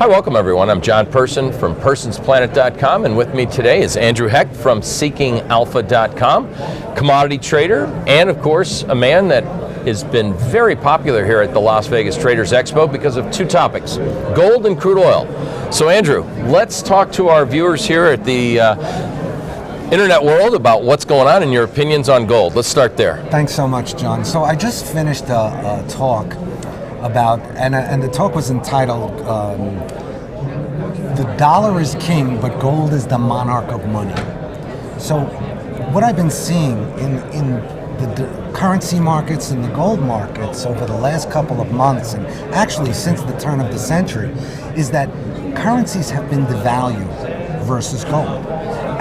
Hi, welcome everyone. I'm John Person from PersonsPlanet.com, and with me today is Andrew Hecht from SeekingAlpha.com, commodity trader, and of course a man that has been very popular here at the Las Vegas Traders Expo because of two topics, gold and crude oil. So Andrew, let's talk to our viewers here at the internet world about what's going on and your opinions on gold. Let's start there. Thanks so much, John. So I just finished a talk about, and the talk was entitled, The Dollar is King, but Gold is the Monarch of Money. So what I've been seeing in the currency markets and the gold markets over the last couple of months, and actually since the turn of the century, is that currencies have been devalued versus gold.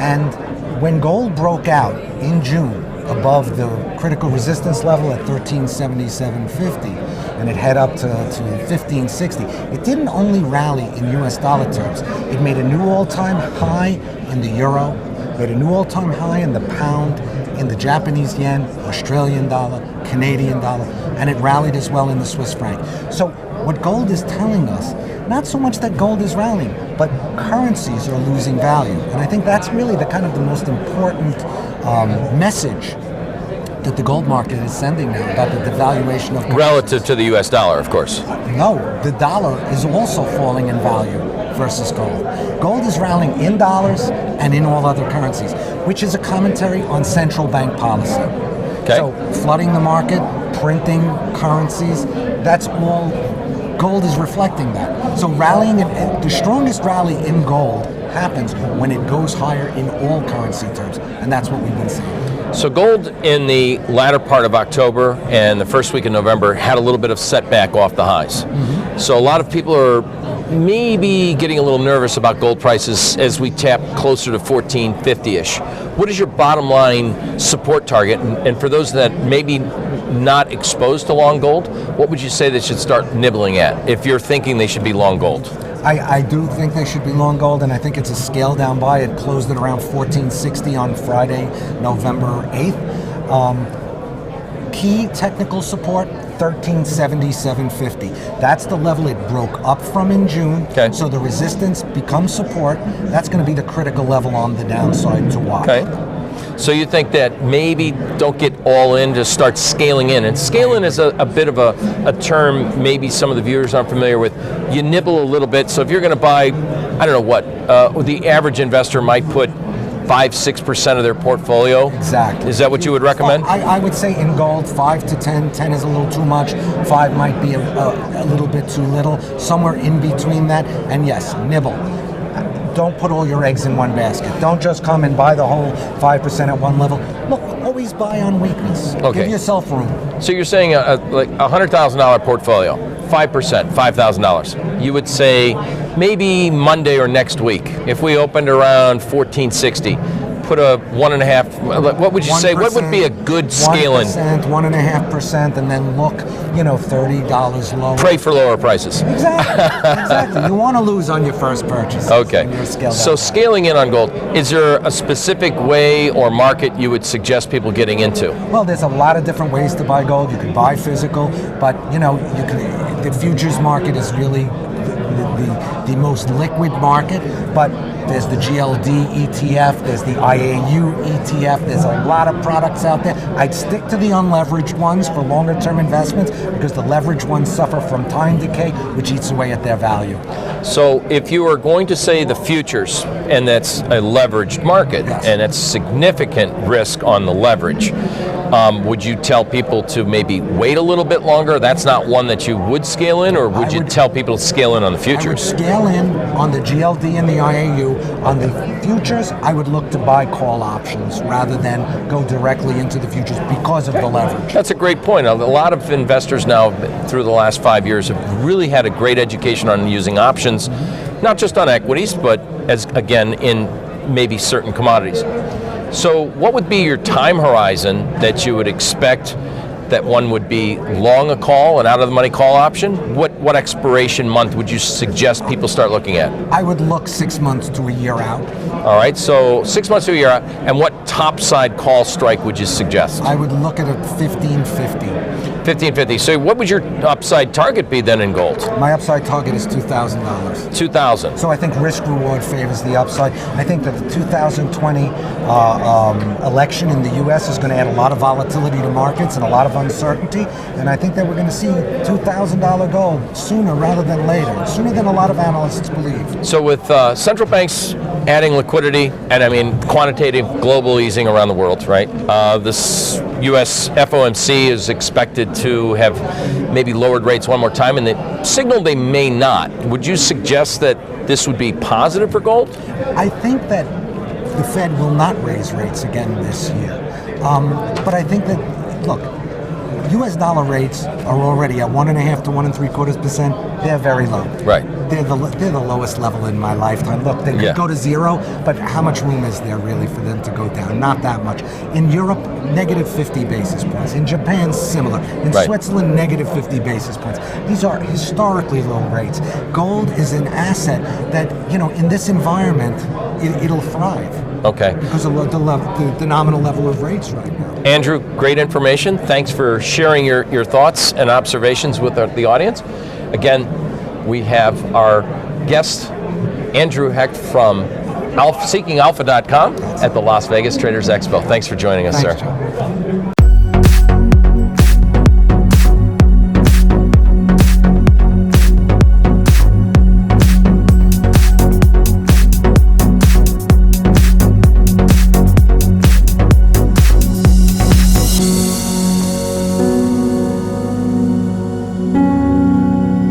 And when gold broke out in June above the critical resistance level at 1377.50, and it head up to 1560, it didn't only rally in US dollar terms. It made a new all-time high in the euro, made a new all-time high in the pound, in the Japanese yen, Australian dollar, Canadian dollar, and it rallied as well in the Swiss franc. So what gold is telling us, not so much that gold is rallying, but currencies are losing value. And I think that's really the kind of the most important message that the gold market is sending now about the devaluation of currencies. Relative to the US dollar, of course. No, the dollar is also falling in value versus gold. Gold is rallying in dollars and in all other currencies, which is a commentary on central bank policy. Okay. So flooding the market, printing currencies, that's all, gold is reflecting that. So rallying, the strongest rally in gold happens when it goes higher in all currency terms, and that's what we've been seeing. So gold in the latter part of October and the first week of November had a little bit of setback off the highs. Mm-hmm. So a lot of people are maybe getting a little nervous about gold prices as we tap closer to 1450-ish. What is your bottom line support target? And for those that maybe not exposed to long gold, what would you say they should start nibbling at if you're thinking they should be long gold? I do think they should be long gold, and I think it's a scale down buy. It closed at around 1460 on Friday, November 8th. Key technical support, 1377.50. That's the level it broke up from in June. Okay. So the resistance becomes support. That's going to be the critical level on the downside to watch. Okay. So you think that maybe don't get all in, just start scaling in. And scaling is a bit of a term maybe some of the viewers aren't familiar with. You nibble a little bit. So if you're going to buy, I don't know what, the average investor might put 5-6% of their portfolio. Exactly. Is that what you would recommend? I would say in gold, 5 to 10. 10 is a little too much. 5 might be a little bit too little. Somewhere in between that. And yes, nibble. Don't put all your eggs in one basket. Don't just come and buy the whole 5% at one level. Look, always buy on weakness. Okay. Give yourself room. So you're saying like a $100,000 portfolio, 5%, $5,000. You would say maybe Monday or next week, if we opened around 1460, put a 1.5, what would you say, what would be a good scale-in? 1.5%, and then look, $30 lower. Pray for lower prices. Exactly. You want to lose on your first purchase. Okay. So scaling in on gold, is there a specific way or market you would suggest people getting into? Well, there's a lot of different ways to buy gold. You could buy physical, but the futures market is really the most liquid market, but there's the GLD ETF, there's the IAU ETF, there's a lot of products out there. I'd stick to the unleveraged ones for longer term investments because the leveraged ones suffer from time decay, which eats away at their value. So if you are going to say the futures, and that's a leveraged market, yes, and it's significant risk on the leverage, would you tell people to maybe wait a little bit longer? That's not one that you would scale in, or would you tell people to scale in on the futures? I would scale in on the GLD and the IAU. On the futures, I would look to buy call options rather than go directly into the futures because of the leverage. That's a great point. A lot of investors now, through the last 5 years, have really had a great education on using options, not just on equities, but as again in maybe certain commodities. So what would be your time horizon that you would expect that one would be long a call, an out-of-the-money call option. What expiration month would you suggest people start looking at? I would look 6 months to a year out. All right, so 6 months to a year out. And what topside call strike would you suggest? I would look at a 1550. 1550. So what would your upside target be then in gold? My upside target is $2,000. 2,000. So I think risk reward favors the upside. I think that the 2020 election in the U.S. is going to add a lot of volatility to markets and a lot of uncertainty. And I think that we're going to see $2,000 gold sooner rather than later, sooner than a lot of analysts believe. So with central banks adding liquidity, and I mean quantitative global easing around the world, right? This U.S. FOMC is expected to have maybe lowered rates one more time, and they signaled they may not. Would you suggest that this would be positive for gold? I think that the Fed will not raise rates again this year. But I think that, look, U.S. dollar rates are already at 1.5 to 1.75%. They're very low. Right. They're the lowest level in my lifetime. Look, they could go to zero, but how much room is there really for them to go down? Not that much. In Europe, negative 50 basis points. In Japan, similar. In Switzerland, negative 50 basis points. These are historically low rates. Gold is an asset that, in this environment, it'll thrive. Okay. Because of the nominal level of rates right now. Andrew, great information. Thanks for sharing your thoughts and observations with the audience. Again, we have our guest, Andrew Hecht from seekingalpha.com at the Las Vegas Traders Expo. Thanks for joining us, Thanks, sir. Joe.